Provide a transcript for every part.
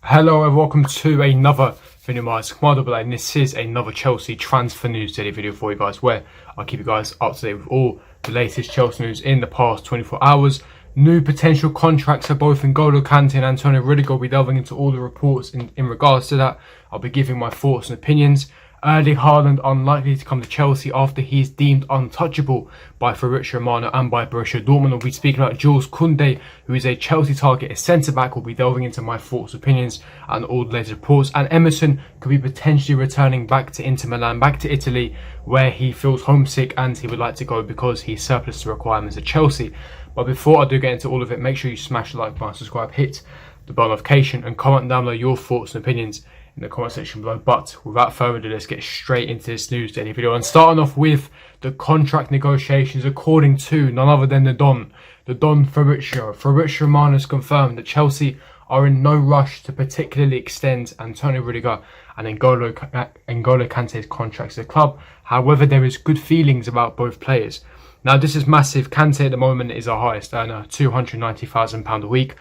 Hello and welcome to another video. My name is Kemal AA and this is another Chelsea transfer news daily video for you guys, where I'll keep you guys up to date with all the latest Chelsea news in the past 24 hours. New potential contracts for both N'Golo Kante and Antonio Rudiger. I'll be delving into all the reports in regards to that. I'll be giving my thoughts and opinions. Haaland unlikely to come to Chelsea after he's deemed untouchable by Fabrizio Romano and by Borussia Dortmund. We'll be speaking about Kounde, who is a Chelsea target, a centre-back. We'll be delving into my thoughts, opinions and all the latest reports. And Emerson could be potentially returning back to Inter Milan, back to Italy, where he feels homesick and he would like to go because he's surplus to requirements at Chelsea. But before I do get into all of it, make sure you smash the like button, subscribe, hit the bell notification and comment down below your thoughts and opinions in the comment section below. But without further ado, let's get straight into this news daily video. And starting off with the contract negotiations, according to none other than the Don Fabrizio Romano has confirmed that Chelsea are in no rush to particularly extend Antonio Rudiger and N'Golo Kante's contracts at the club. However, there is good feelings about both players. Now, this is massive. Kante at the moment is our highest earner, £290,000 a week.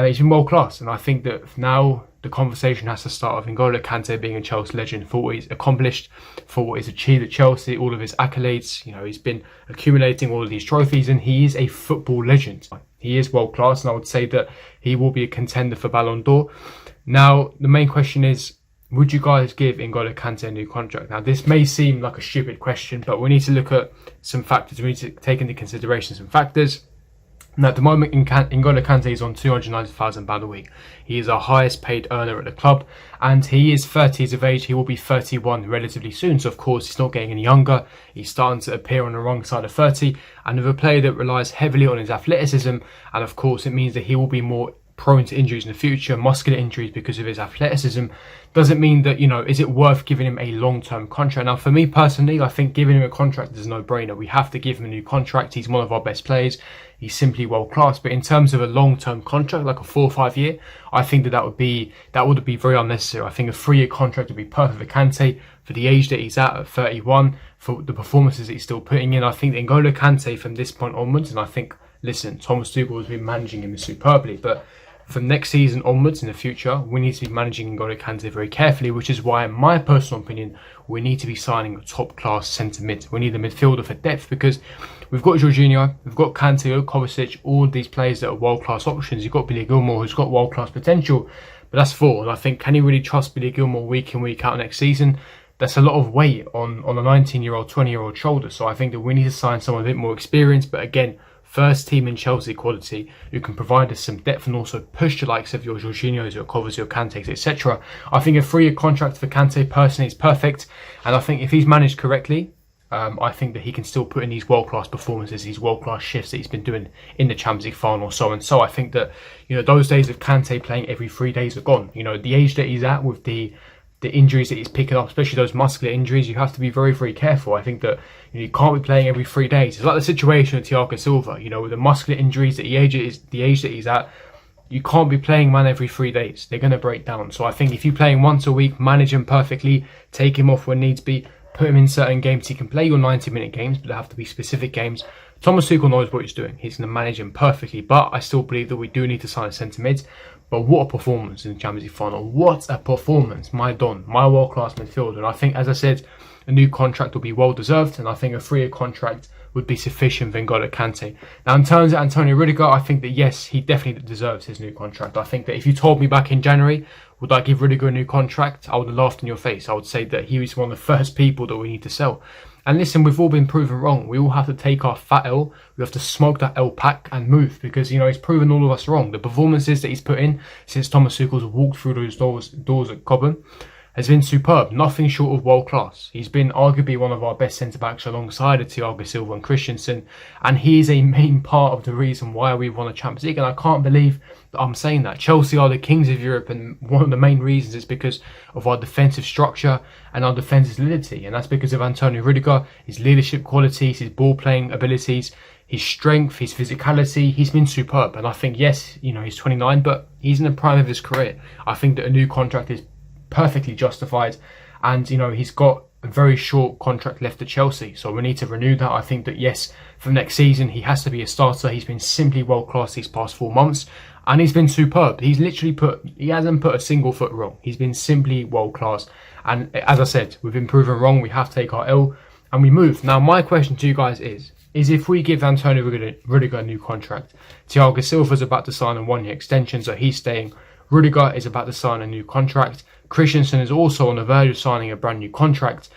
He's been world class, and I think that now the conversation has to start of N'Golo Kante being a Chelsea legend for what he's accomplished, for what he's achieved at Chelsea, all of his accolades. You know, he's been accumulating all of these trophies, and he is a football legend. He is world class, and I would say that he will be a contender for Ballon d'Or. Now, the main question is, would you guys give N'Golo Kante a new contract? Now, this may seem like a stupid question, but we need to look at some factors. We need to take into consideration some factors. Now, at the moment, N'Golo Kante is on £290,000 a week. He is our highest paid earner at the club, and he is 30 years of age. He will be 31 relatively soon, so of course he's not getting any younger. He's starting to appear on the wrong side of 30, and with a player that relies heavily on his athleticism, and of course it means that he will be more prone to injuries in the future, muscular injuries because of his athleticism, doesn't mean that, you know, is it worth giving him a long-term contract? Now, for me personally, I think giving him a contract is a no-brainer. We have to give him a new contract. He's one of our best players. He's simply world-class. But in terms of a long-term contract, like a 4 or 5 year, I think that would be very unnecessary. I think a 3-year contract would be perfect for Kante, for the age that he's at 31, for the performances that he's still putting in. I think N'Golo Kante from this point onwards, and I think, listen, Thomas Tuchel has been managing him superbly, but from next season onwards in the future, we need to be managing N'Golo Kante very carefully, which is why, in my personal opinion, we need to be signing a top-class centre-mid. We need a midfielder for depth, because we've got Jorginho, we've got Kante, Kovacic, all of these players that are world-class options. You've got Billy Gilmour, who's got world-class potential, but that's 4. And I think, can you really trust Billy Gilmour week in, week out next season? That's a lot of weight on a 19-year-old, 20-year-old shoulder. So I think that we need to sign someone a bit more experienced, but again, first team in Chelsea quality, who can provide us some depth and also push the likes of your Jorginhos, your Kovacic, your Kantes, etc. I think a 3-year contract for Kante personally is perfect, and I think if he's managed correctly, I think that he can still put in these world-class performances, these world-class shifts that he's been doing in the Champions League final, so and so. I think that, you know, those days of Kante playing every 3 days are gone. You know, the age that he's at with the injuries that he's picking up, especially those muscular injuries, you have to be very, very careful. I think that, you know, you can't be playing every 3 days. It's like the situation with Thiago Silva, you know, with the muscular injuries at the age that he's at, you can't be playing man every 3 days. They're going to break down. So I think if you're playing once a week, manage him perfectly, take him off when needs be, put him in certain games. He can play your 90-minute games, but they have to be specific games. Thomas Tuchel knows what he's doing. He's going to manage him perfectly, but I still believe that we do need to sign a centre-mid. But what a performance in the Champions League final. What a performance. My Don, my world-class midfielder. And I think, as I said, a new contract will be well-deserved. And I think a 3-year contract would be sufficient for N'Golo Kante. Now, in terms of Antonio Rudiger, I think that, yes, he definitely deserves his new contract. I think that if you told me back in January, would I give Rudiger a new contract? I would have laughed in your face. I would say that he was one of the first people that we need to sell. And listen, we've all been proven wrong. We all have to take our fat L. We have to smoke that L pack and move, because, you know, he's proven all of us wrong. The performances that he's put in since Thomas Tuchel's walked through those doors at Cobham has been superb. Nothing short of world class. He's been arguably one of our best centre-backs alongside of Thiago Silva and Christensen, and he is a main part of the reason why we won a Champions League. And I can't believe that I'm saying that. Chelsea are the kings of Europe, and one of the main reasons is because of our defensive structure and our defensive solidity, and that's because of Antonio Rudiger, his leadership qualities, his ball-playing abilities, his strength, his physicality. He's been superb, and I think, yes, you know, he's 29, but he's in the prime of his career. I think that a new contract is perfectly justified, and, you know, he's got a very short contract left at Chelsea, so we need to renew that. I think that yes, for next season he has to be a starter. He's been simply world class these past 4 months, and he's been superb. He hasn't put a single foot wrong. He's been simply world class, and as I said, we've been proven wrong. We have to take our L and we move. Now my question to you guys is if we give Antonio Rudiger a new contract, Thiago Silva's about to sign a 1-year extension, so he's staying. Rudiger is about to sign a new contract. Christensen is also on the verge of signing a brand new contract.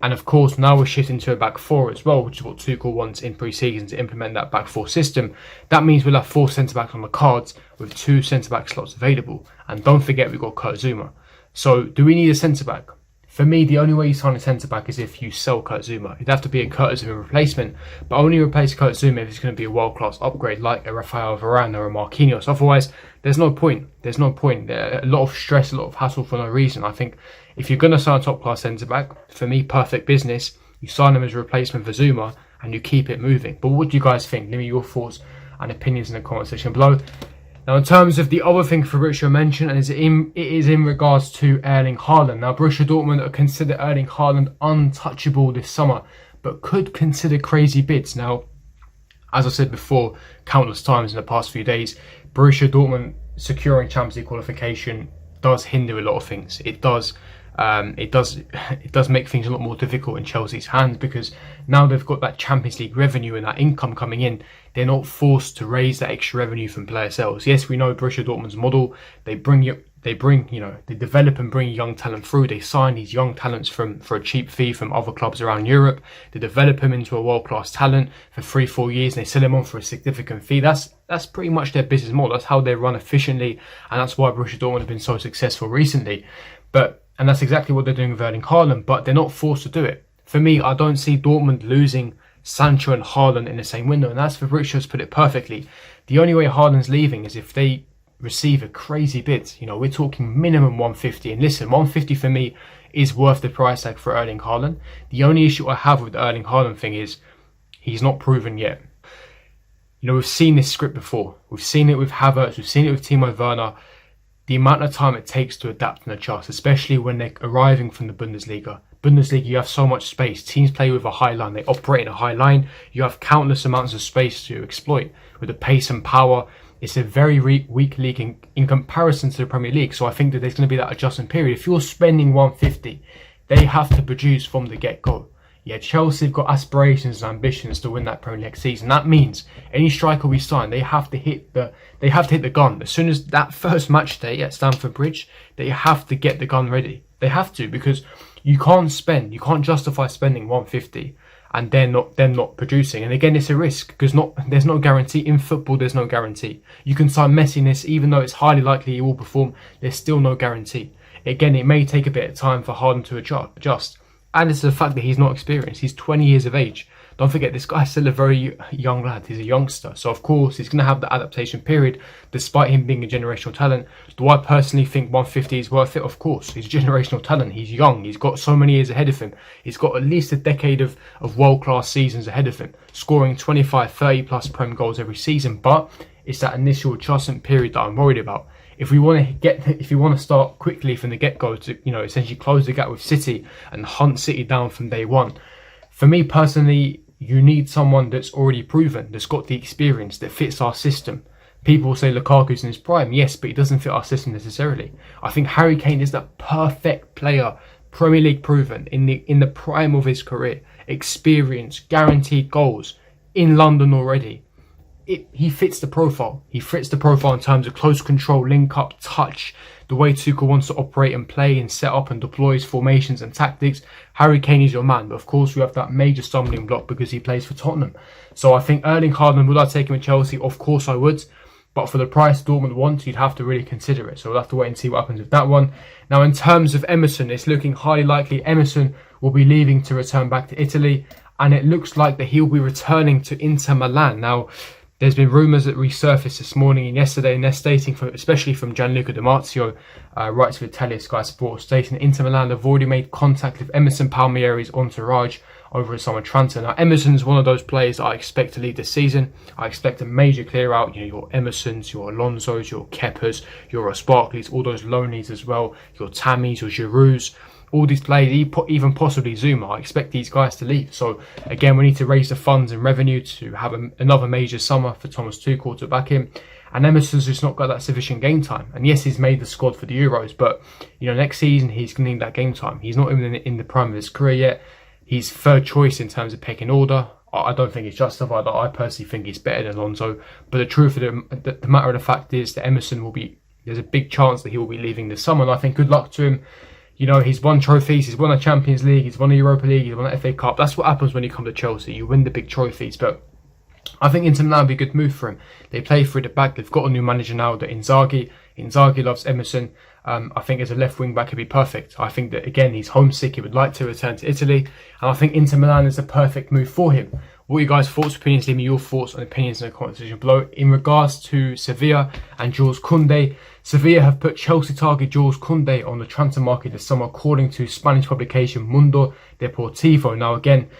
And of course, now we're shifting to a back four as well, which is what Tuchel wants in pre-season to implement that back four system. That means we'll have 4 centre-backs on the cards with 2 centre-back slots available. And don't forget, we've got Kurt Zouma. So do we need a centre-back? For me, the only way you sign a centre-back is if you sell Kurt Zouma. It'd have to be a Kurt Zouma replacement, but only replace Kurt Zouma if it's going to be a world-class upgrade like a Rafael Varane or a Marquinhos. Otherwise, there's no point. There's no point. A lot of stress, a lot of hassle for no reason. I think if you're going to sign a top-class centre-back, for me, perfect business. You sign him as a replacement for Zouma and you keep it moving. But what do you guys think? Leave me your thoughts and opinions in the comment section below. Now, in terms of the other thing Fabrizio mentioned, and it is in regards to Erling Haaland. Now, Borussia Dortmund consider Erling Haaland untouchable this summer, but could consider crazy bids. Now, as I said before, countless times in the past few days, Borussia Dortmund securing Champions League qualification does hinder a lot of things. It does make things a lot more difficult in Chelsea's hands, because now they've got that Champions League revenue and that income coming in. They're not forced to raise that extra revenue from player sales. Yes, we know Borussia Dortmund's model. They develop and bring young talent through. They sign these young talents for a cheap fee from other clubs around Europe. They develop them into a world-class talent for 3-4 years, and they sell them on for a significant fee. That's pretty much their business model. That's how they run efficiently, and that's why Borussia Dortmund have been so successful recently. And that's exactly what they're doing with Erling Haaland, but they're not forced to do it. For me, I don't see Dortmund losing Sancho and Haaland in the same window, and that's Fabrizio's put it perfectly. The only way Haaland's leaving is if they receive a crazy bid. We're talking minimum 150, and listen, 150 for me is worth the price tag for Erling Haaland. The only issue I have with the Erling Haaland thing is he's not proven yet. We've seen this script before. We've seen it with Havertz, we've seen it with Timo Werner. The amount of time it takes to adapt and adjust, especially when they're arriving from the Bundesliga. Bundesliga, you have so much space. Teams play with a high line. They operate in a high line. You have countless amounts of space to exploit. With the pace and power, it's a very weak league in comparison to the Premier League. So I think that there's going to be that adjustment period. If you're spending 150, they have to produce from the get-go. Yeah, Chelsea have got aspirations and ambitions to win that Premier League season. That means any striker we sign, they have to hit the gun. As soon as that first match day at Stamford Bridge, they have to get the gun ready. They have to, because you can't justify spending 150 and they're not producing. And again, it's a risk, because there's no guarantee in football. There's no guarantee. You can sign Messi, even though it's highly likely he will perform. There's still no guarantee. Again, it may take a bit of time for Haaland to adjust. And it's the fact that he's not experienced. He's 20 years of age. Don't forget, this guy's still a very young lad. He's a youngster. So, of course, he's going to have the adaptation period, despite him being a generational talent. Do I personally think 150 is worth it? Of course. He's a generational talent. He's young. He's got so many years ahead of him. He's got at least a decade of world-class seasons ahead of him, scoring 25, 30-plus Prem goals every season. But it's that initial adjustment period that I'm worried about. If we want to start quickly from the get-go to, essentially close the gap with City and hunt City down from day one, for me personally, you need someone that's already proven, that's got the experience, that fits our system. People say Lukaku's in his prime, yes, but he doesn't fit our system necessarily. I think Harry Kane is that perfect player, Premier League proven, in the prime of his career, experience, guaranteed goals, in London already. He fits the profile. He fits the profile in terms of close control, link up, touch, the way Tuchel wants to operate and play and set up and deploy his formations and tactics. Harry Kane is your man, but of course we have that major stumbling block because he plays for Tottenham. So I think Erling Haaland, would I take him at Chelsea? Of course I would. But for the price Dortmund wants, you'd have to really consider it. So we'll have to wait and see what happens with that one. Now, in terms of Emerson, it's looking highly likely Emerson will be leaving to return back to Italy. And it looks like that he'll be returning to Inter Milan. Now, there's been rumours that resurfaced this morning and yesterday, and they're stating, especially from Gianluca Di Marzio, writes for Italia Sky Sports, stating that Inter Milan have already made contact with Emerson Palmieri's entourage over a summer transfer. Now, Emerson's one of those players that I expect to lead this season. I expect a major clear out. Your Emersons, your Alonsos, your Keppers, your Ross Barkleys, all those loan leads as well, your Tammys, your Girouds. all these players, even possibly Zuma, I expect these guys to leave. So again, we need to raise the funds and revenue to have another major summer for Thomas Tuchel to back him. And Emerson's just not got that sufficient game time. And yes, he's made the squad for the Euros, but you know, next season he's going to need that game time. He's not even in the prime of his career yet. He's third choice in terms of pecking order. I don't think it's justified. I personally think he's better than Alonso. But the truth of the matter of the fact is that Emerson will be. There's a big chance that he will be leaving this summer. And I think good luck to him. You know, he's won trophies. He's won a Champions League. He's won a Europa League. He's won an FA Cup. That's what happens when you come to Chelsea. You win the big trophies. But I think Inter Milan would be a good move for him. They play through the back. They've got a new manager now, that Inzaghi. Inzaghi loves Emerson. I think as a left wing back, he'd be perfect. I think that, again, he's homesick. He would like to return to Italy. And I think Inter Milan is the perfect move for him. What are you guys' thoughts, opinions? Leave me your thoughts and opinions in the comment section below. In regards to Sevilla and Jules Kounde, Sevilla have put Chelsea target Jules Kounde on the transfer market this summer, according to Spanish publication Mundo Deportivo. Now, again,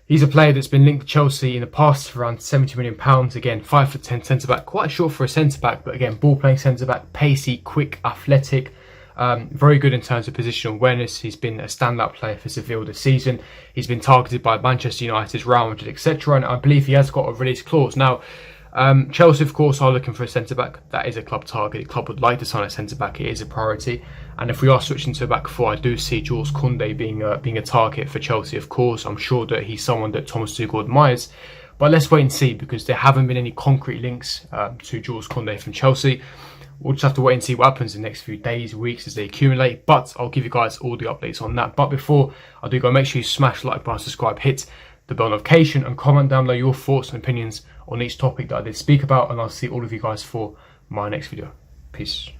he's a player that's been linked to Chelsea in the past for around £70 million. Again, 5'10" centre-back, quite short for a centre-back, but again, ball-playing centre-back, pacey, quick, athletic. Very good in terms of positional awareness. He's been a standout player for Seville this season. He's been targeted by Manchester United, Real Madrid, etc. And I believe he has got a release clause. Now, Chelsea, of course, are looking for a centre-back. That is a club target. The club would like to sign a centre-back. It is a priority. And if we are switching to a back four, I do see Jules Kounde being a target for Chelsea, of course. I'm sure that he's someone that Thomas Tuchel admires. But let's wait and see, because there haven't been any concrete links to Jules Kounde from Chelsea. We'll just have to wait and see what happens in the next few days, weeks as they accumulate. But I'll give you guys all the updates on that. But before I do go, make sure you smash the like button, subscribe, hit the bell notification, and comment down below your thoughts and opinions on each topic that I did speak about. And I'll see all of you guys for my next video. Peace.